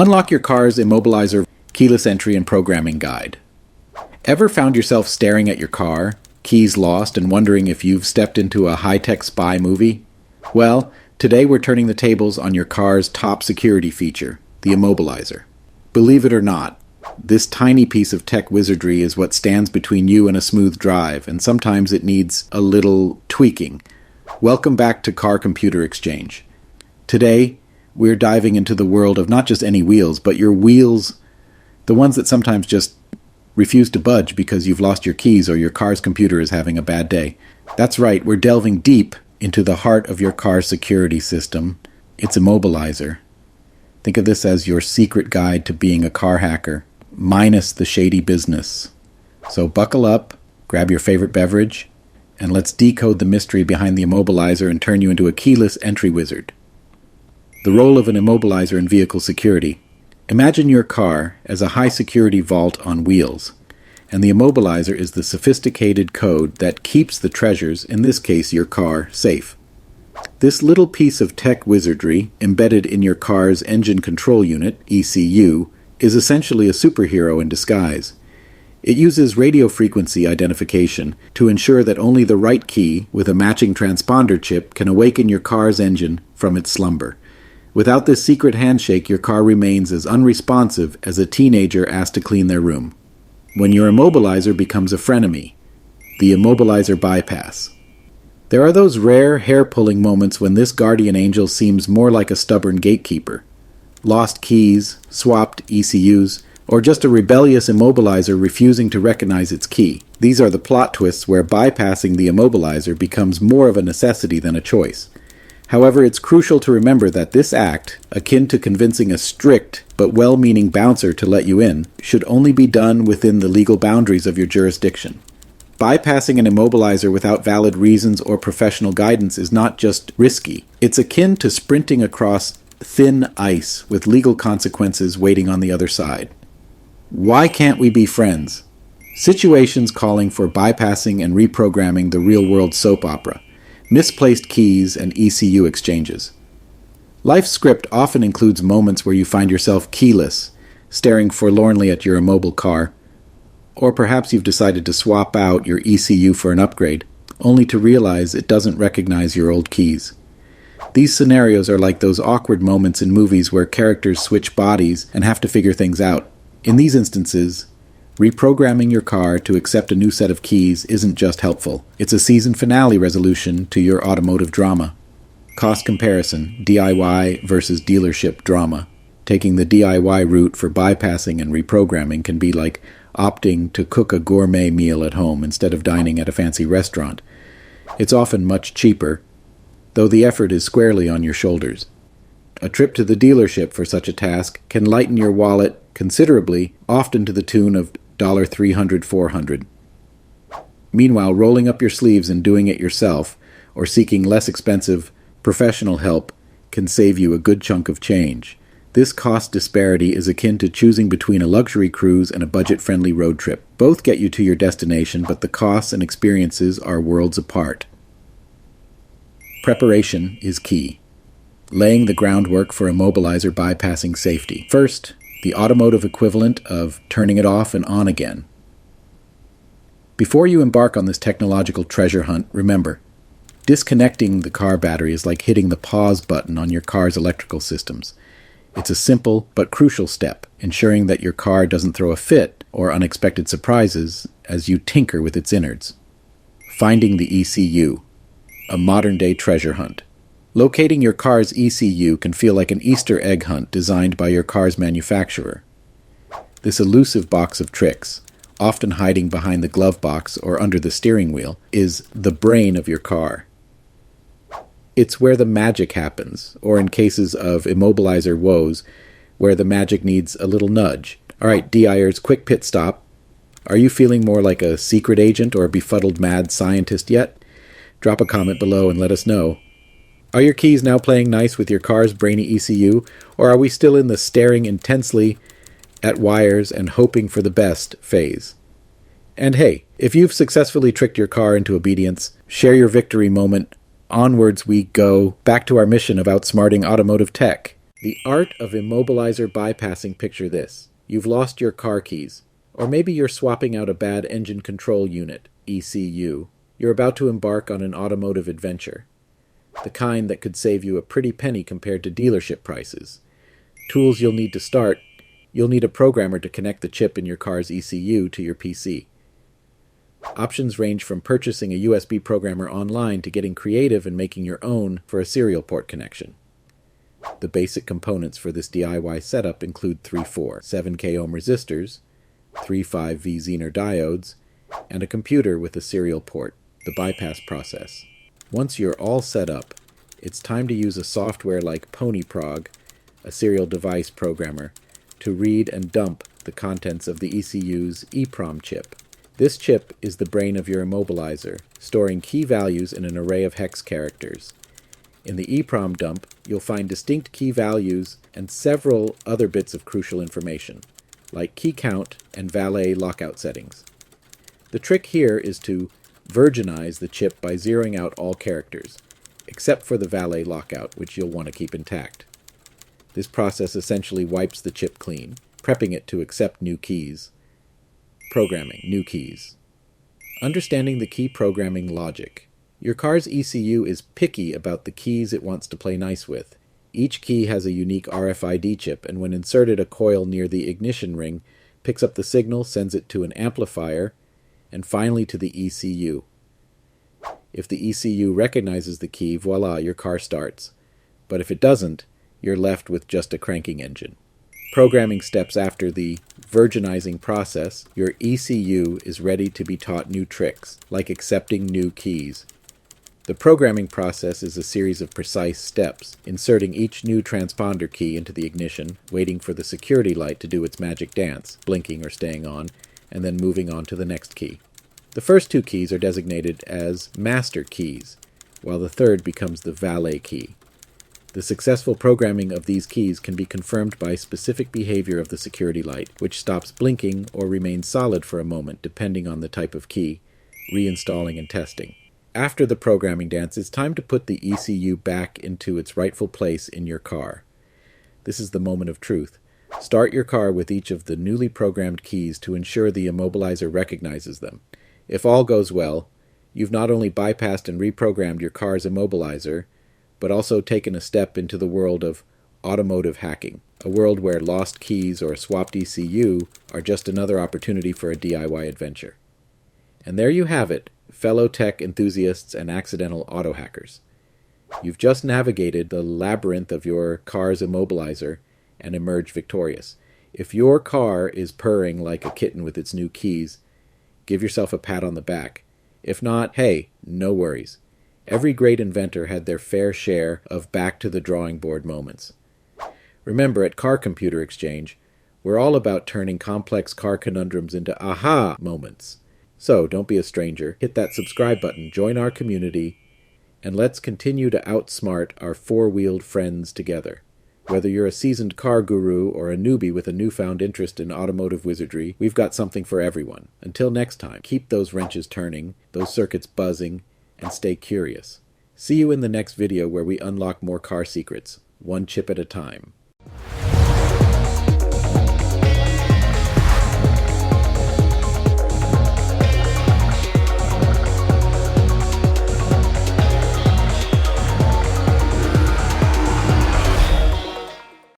Unlock your car's Immobilizer keyless entry and programming guide. Ever found yourself staring at your car, keys lost, and wondering if you've stepped into a high-tech spy movie? Well, today we're turning the tables on your car's top security feature, the Immobilizer. Believe it or not, this tiny piece of tech wizardry is what stands between you and a smooth drive, and sometimes it needs a little tweaking. Welcome back to Car Computer Exchange. Today, we're diving into the world of not just any wheels, but your wheels, the ones that sometimes just refuse to budge because you've lost your keys or your car's computer is having a bad day. That's right, we're delving deep into the heart of your car's security system, its Immobilizer. Think of this as your secret guide to being a car hacker, minus the shady business. So buckle up, grab your favorite beverage, and let's decode the mystery behind the Immobilizer and turn you into a keyless entry wizard. The role of an Immobilizer in vehicle security. Imagine your car as a high-security vault on wheels, and the Immobilizer is the sophisticated code that keeps the treasures, in this case your car, safe. This little piece of tech wizardry, embedded in your car's engine control unit, ECU, is essentially a superhero in disguise. It uses radio frequency identification to ensure that only the right key with a matching transponder chip can awaken your car's engine from its slumber. Without this secret handshake, your car remains as unresponsive as a teenager asked to clean their room. When your Immobilizer becomes a frenemy, the Immobilizer Bypass. There are those rare, hair-pulling moments when this guardian angel seems more like a stubborn gatekeeper. Lost keys, swapped ECUs, or just a rebellious Immobilizer refusing to recognize its key. These are the plot twists where bypassing the Immobilizer becomes more of a necessity than a choice. However, it's crucial to remember that this act, akin to convincing a strict but well-meaning bouncer to let you in, should only be done within the legal boundaries of your jurisdiction. Bypassing an Immobilizer without valid reasons or professional guidance is not just risky. It's akin to sprinting across thin ice with legal consequences waiting on the other side. Why can't we be friends? Situations calling for bypassing and reprogramming the real-world soap opera. Misplaced keys and ECU exchanges. Life's script often includes moments where you find yourself keyless, staring forlornly at your immobile car, or perhaps you've decided to swap out your ECU for an upgrade, only to realize it doesn't recognize your old keys. These scenarios are like those awkward moments in movies where characters switch bodies and have to figure things out. In these instances, reprogramming your car to accept a new set of keys isn't just helpful. It's a season finale resolution to your automotive drama. Cost comparison, DIY versus dealership drama. Taking the DIY route for bypassing and reprogramming can be like opting to cook a gourmet meal at home instead of dining at a fancy restaurant. It's often much cheaper, though the effort is squarely on your shoulders. A trip to the dealership for such a task can lighten your wallet considerably, often to the tune of $300, $400. Meanwhile, rolling up your sleeves and doing it yourself, or seeking less expensive professional help, can save you a good chunk of change. This cost disparity is akin to choosing between a luxury cruise and a budget-friendly road trip. Both get you to your destination, but the costs and experiences are worlds apart. Preparation is key. Laying the groundwork for Immobilizer bypassing safety. First, the automotive equivalent of turning it off and on again. Before you embark on this technological treasure hunt, remember, disconnecting the car battery is like hitting the pause button on your car's electrical systems. It's a simple but crucial step, ensuring that your car doesn't throw a fit or unexpected surprises as you tinker with its innards. Finding the ECU, a modern-day treasure hunt. Locating your car's ECU can feel like an Easter egg hunt designed by your car's manufacturer. This elusive box of tricks, often hiding behind the glove box or under the steering wheel, is the brain of your car. It's where the magic happens, or in cases of Immobilizer woes, where the magic needs a little nudge. Alright, DIers, quick pit stop. Are you feeling more like a secret agent or a befuddled mad scientist yet? Drop a comment below and let us know. Are your keys now playing nice with your car's brainy ECU, or are we still in the staring intensely at wires and hoping for the best phase? And hey, if you've successfully tricked your car into obedience, share your victory moment. Onwards we go, back to our mission of outsmarting automotive tech. The art of immobilizer bypassing. Picture this. You've lost your car keys, or maybe you're swapping out a bad engine control unit, ECU. You're about to embark on an automotive adventure, the kind that could save you a pretty penny compared to dealership prices. Tools you'll need to start: you'll need a programmer to connect the chip in your car's ECU to your PC. Options range from purchasing a USB programmer online to getting creative and making your own for a serial port connection. The basic components for this DIY setup include 3 7K ohm resistors, 3 5V Zener diodes, and a computer with a serial port, the bypass process. Once you're all set up, it's time to use a software like PonyProg, a serial device programmer, to read and dump the contents of the ECU's EEPROM chip. This chip is the brain of your immobilizer, storing key values in an array of hex characters. In the EEPROM dump, you'll find distinct key values and several other bits of crucial information, like key count and valet lockout settings. The trick here is to virginize the chip by zeroing out all characters, except for the valet lockout, which you'll want to keep intact. This process essentially wipes the chip clean, prepping it to accept new keys. Programming, new keys. Understanding the key programming logic. Your car's ECU is picky about the keys it wants to play nice with. Each key has a unique RFID chip, and when inserted, a coil near the ignition ring picks up the signal, sends it to an amplifier, and finally to the ECU. If the ECU recognizes the key, voila, your car starts. But if it doesn't, you're left with just a cranking engine. Programming steps. After the virginizing process, your ECU is ready to be taught new tricks, like accepting new keys. The programming process is a series of precise steps, inserting each new transponder key into the ignition, waiting for the security light to do its magic dance, blinking or staying on, and then moving on to the next key. The first 2 keys are designated as master keys, while the third becomes the valet key. The successful programming of these keys can be confirmed by specific behavior of the security light, which stops blinking or remains solid for a moment depending on the type of key. Reinstalling and testing. After the programming dance, it's time to put the ECU back into its rightful place in your car. This is the moment of truth. Start your car with each of the newly programmed keys to ensure the immobilizer recognizes them. If all goes well, you've not only bypassed and reprogrammed your car's immobilizer, but also taken a step into the world of automotive hacking, a world where lost keys or swapped ECU are just another opportunity for a DIY adventure. And there you have it, fellow tech enthusiasts and accidental auto hackers. You've just navigated the labyrinth of your car's immobilizer and emerged victorious. If your car is purring like a kitten with its new keys, give yourself a pat on the back. If not, hey, no worries. Every great inventor had their fair share of back-to-the-drawing-board moments. Remember, at Car Computer Exchange, we're all about turning complex car conundrums into aha moments. So, don't be a stranger, hit that subscribe button, join our community, and let's continue to outsmart our four-wheeled friends together. Whether you're a seasoned car guru or a newbie with a newfound interest in automotive wizardry, we've got something for everyone. Until next time, keep those wrenches turning, those circuits buzzing, and stay curious. See you in the next video where we unlock more car secrets, one chip at a time.